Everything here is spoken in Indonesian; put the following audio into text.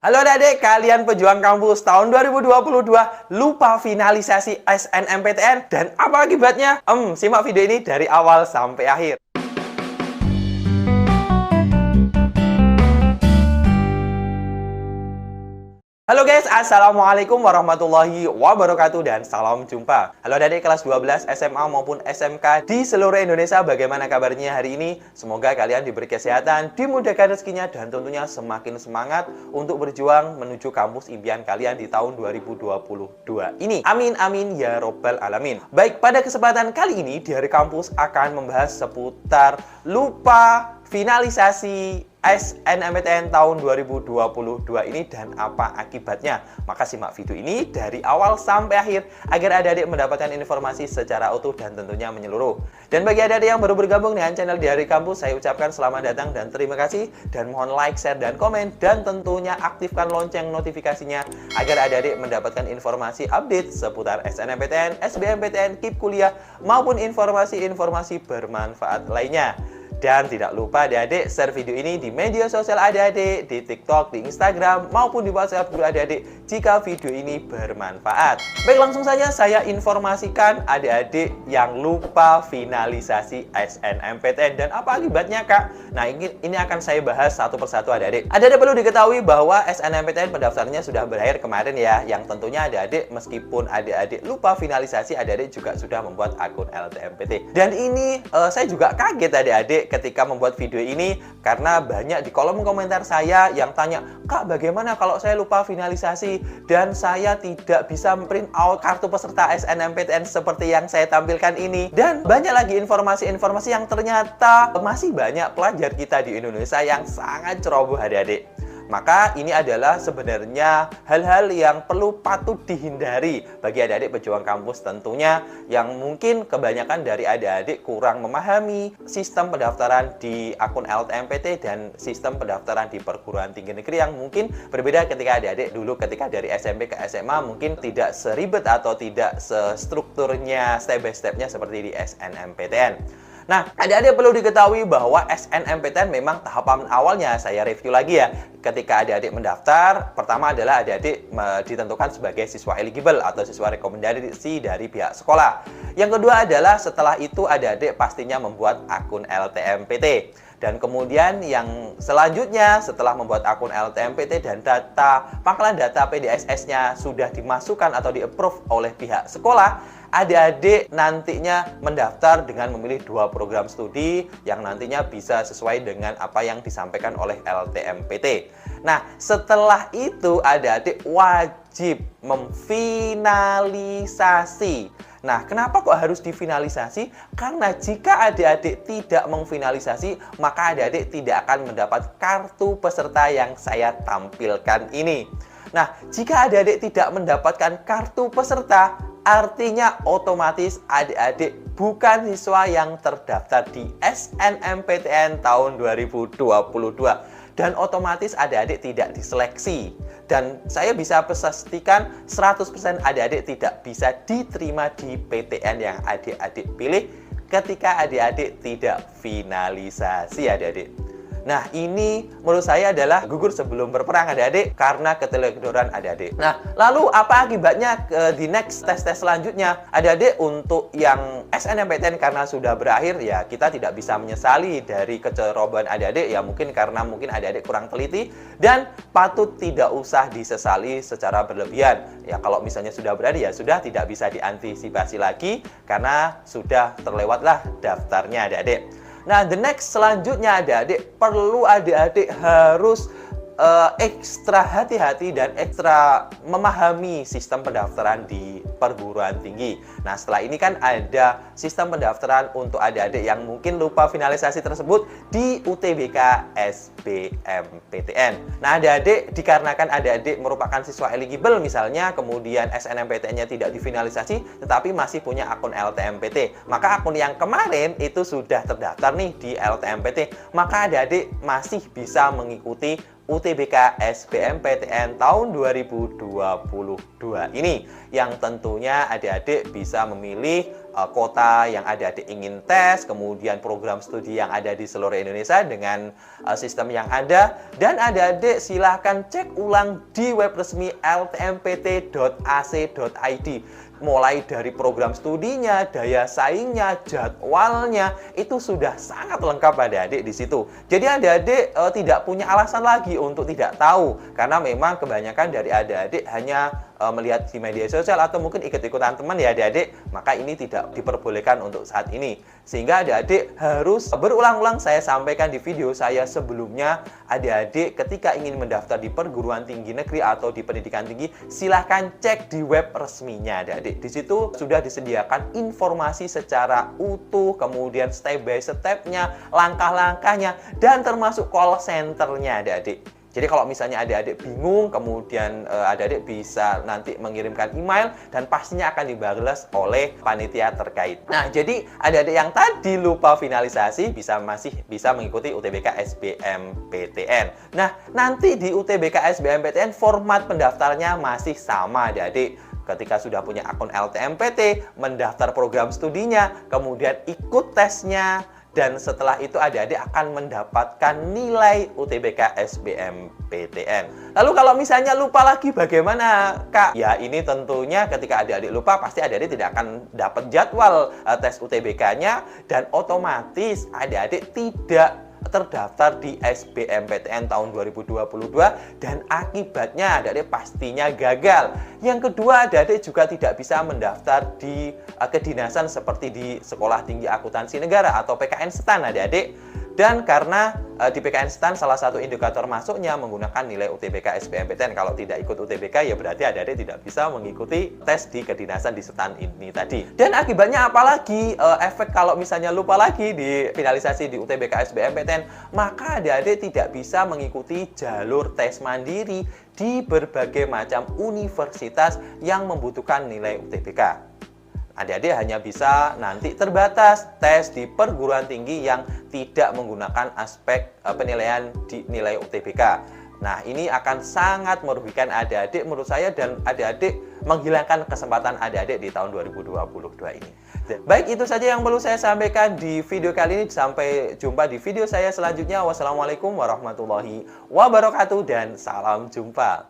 Halo adik-adik, kalian pejuang kampus tahun 2022 lupa finalisasi SNMPTN dan apa akibatnya? Simak video ini dari awal sampai akhir. Halo guys, Assalamualaikum warahmatullahi wabarakatuh dan salam jumpa. Halo adik-adik kelas 12 SMA maupun SMK di seluruh Indonesia, bagaimana kabarnya hari ini? Semoga kalian diberi kesehatan, dimudahkan rezekinya, dan tentunya semakin semangat untuk berjuang menuju kampus impian kalian di tahun 2022 ini. Amin amin ya robbal alamin. Baik, pada kesempatan kali ini di Hari Kampus akan membahas seputar lupa finalisasi SNMPTN tahun 2022 ini dan apa akibatnya. Maka simak video ini dari awal sampai akhir agar adik-adik mendapatkan informasi secara utuh dan tentunya menyeluruh. Dan bagi adik-adik yang baru bergabung dengan channel di Hari Kampus, saya ucapkan selamat datang dan terima kasih. Dan mohon like, share, dan komen. Dan tentunya aktifkan lonceng notifikasinya agar adik-adik mendapatkan informasi update seputar SNMPTN, SBMPTN, KIP kuliah, maupun informasi-informasi bermanfaat lainnya. Dan tidak lupa adik-adik share video ini di media sosial adik-adik, di TikTok, di Instagram, maupun di WhatsApp guru adik-adik jika video ini bermanfaat. Baik, langsung saja saya informasikan adik-adik yang lupa finalisasi SNMPTN dan apa akibatnya, Kak? Nah, ini akan saya bahas satu persatu adik-adik. Adik-adik perlu diketahui bahwa SNMPTN pendaftarannya sudah berakhir kemarin ya, yang tentunya adik-adik meskipun adik-adik lupa finalisasi, adik-adik juga sudah membuat akun LTMPT. Dan ini saya juga kaget adik-adik ketika membuat video ini karena banyak di kolom komentar saya yang tanya, "Kak, bagaimana kalau saya lupa finalisasi dan saya tidak bisa print out kartu peserta SNMPTN seperti yang saya tampilkan ini?" Dan banyak lagi informasi-informasi yang ternyata masih banyak pelajar kita di Indonesia yang sangat ceroboh adik-adik. Maka ini adalah sebenarnya hal-hal yang perlu patut dihindari bagi adik-adik pejuang kampus tentunya, yang mungkin kebanyakan dari adik-adik kurang memahami sistem pendaftaran di akun LTMPT dan sistem pendaftaran di perguruan tinggi negeri yang mungkin berbeda ketika adik-adik dulu ketika dari SMP ke SMA mungkin tidak seribet atau tidak sestrukturnya step by stepnya seperti di SNMPTN. Nah, adik-adik perlu diketahui bahwa SNMPTN memang tahapan awalnya saya review lagi ya. Ketika adik-adik mendaftar, pertama adalah adik-adik ditentukan sebagai siswa eligible atau siswa rekomendasi dari pihak sekolah. Yang kedua adalah setelah itu adik-adik pastinya membuat akun LTMPT. Dan kemudian yang selanjutnya setelah membuat akun LTMPT dan pangkalan data PDSS-nya sudah dimasukkan atau di-approve oleh pihak sekolah, adik-adik nantinya mendaftar dengan memilih 2 program studi yang nantinya bisa sesuai dengan apa yang disampaikan oleh LTMPT. Nah, setelah itu adik-adik wajib memfinalisasi. Nah, kenapa kok harus difinalisasi? Karena jika adik-adik tidak memfinalisasi, maka adik-adik tidak akan mendapat kartu peserta yang saya tampilkan ini. Nah, jika adik-adik tidak mendapatkan kartu peserta, artinya otomatis adik-adik bukan siswa yang terdaftar di SNMPTN tahun 2022. Dan otomatis adik-adik tidak diseleksi. Dan saya bisa pastikan 100% adik-adik tidak bisa diterima di PTN yang adik-adik pilih ketika adik-adik tidak finalisasi adik-adik. Nah, ini menurut saya adalah gugur sebelum berperang adik-adik karena keteledoran adik-adik. Nah, lalu apa akibatnya di next tes-tes selanjutnya? Adik-adik untuk yang SNMPTN karena sudah berakhir, ya kita tidak bisa menyesali dari kecerobohan adik-adik ya, mungkin karena adik-adik kurang teliti dan patut tidak usah disesali secara berlebihan. Ya kalau misalnya sudah berakhir ya sudah tidak bisa diantisipasi lagi karena sudah terlewatlah daftarnya adik-adik. Nah, the next selanjutnya adik-adik perlu adik-adik harus ekstra hati-hati dan ekstra memahami sistem pendaftaran di perguruan tinggi. Nah, setelah ini kan ada sistem pendaftaran untuk adik-adik yang mungkin lupa finalisasi tersebut di UTBK SBMPTN. Nah, adik-adik dikarenakan adik-adik merupakan siswa eligible misalnya, kemudian SNMPTN-nya tidak difinalisasi, tetapi masih punya akun LTMPT. Maka akun yang kemarin itu sudah terdaftar nih di LTMPT. Maka adik-adik masih bisa mengikuti UTBK SBMPTN tahun 2022 ini, yang tentunya adik-adik bisa memilih kota yang adik-adik ingin tes, kemudian program studi yang ada di seluruh Indonesia dengan sistem yang ada. Dan adik-adik silahkan cek ulang di web resmi ltmpt.ac.id. Mulai dari program studinya, daya saingnya, jadwalnya, itu sudah sangat lengkap adik-adik di situ. Jadi adik-adik tidak punya alasan lagi untuk tidak tahu, karena memang kebanyakan dari adik-adik hanya melihat di media sosial atau mungkin ikut-ikutan teman ya adik-adik, maka ini tidak diperbolehkan untuk saat ini. Sehingga adik-adik harus berulang-ulang saya sampaikan di video saya sebelumnya, adik-adik ketika ingin mendaftar di perguruan tinggi negeri atau di pendidikan tinggi, silahkan cek di web resminya adik-adik. Di situ sudah disediakan informasi secara utuh, kemudian step by step-nya, langkah-langkahnya, dan termasuk call center-nya adik-adik. Jadi kalau misalnya adik-adik bingung, kemudian adik-adik bisa nanti mengirimkan email dan pastinya akan dibalas oleh panitia terkait. Nah, jadi adik-adik yang tadi lupa finalisasi masih bisa mengikuti UTBK SBMPTN. Nah, nanti di UTBK SBMPTN format pendaftarnya masih sama adik-adik. Ketika sudah punya akun LTMPT, mendaftar program studinya, kemudian ikut tesnya, dan setelah itu adik-adik akan mendapatkan nilai UTBK SBMPTN. Lalu kalau misalnya lupa lagi bagaimana, Kak? Ya ini tentunya ketika adik-adik lupa, pasti adik-adik tidak akan dapat jadwal tes UTBK-nya, dan otomatis adik-adik tidak terdaftar di SBMPTN tahun 2022 dan akibatnya adik-adik pastinya gagal. Yang kedua, adik-adik juga tidak bisa mendaftar di kedinasan seperti di Sekolah Tinggi Akuntansi Negara atau PKN STAN adik-adik. Dan karena di PKN STAN salah satu indikator masuknya menggunakan nilai UTBK SBMPTN. Kalau tidak ikut UTBK ya berarti adik-adik tidak bisa mengikuti tes di kedinasan di STAN ini tadi. Dan akibatnya apalagi efek kalau misalnya lupa lagi di finalisasi di UTBK SBMPTN, maka adik-adik tidak bisa mengikuti jalur tes mandiri di berbagai macam universitas yang membutuhkan nilai UTBK. Adik-adik hanya bisa nanti terbatas tes di perguruan tinggi yang tidak menggunakan aspek penilaian di nilai UTBK. Nah, ini akan sangat merugikan adik-adik menurut saya, dan adik-adik menghilangkan kesempatan adik-adik di tahun 2022 ini. Baik, itu saja yang perlu saya sampaikan di video kali ini. Sampai jumpa di video saya selanjutnya. Wassalamualaikum warahmatullahi wabarakatuh dan salam jumpa.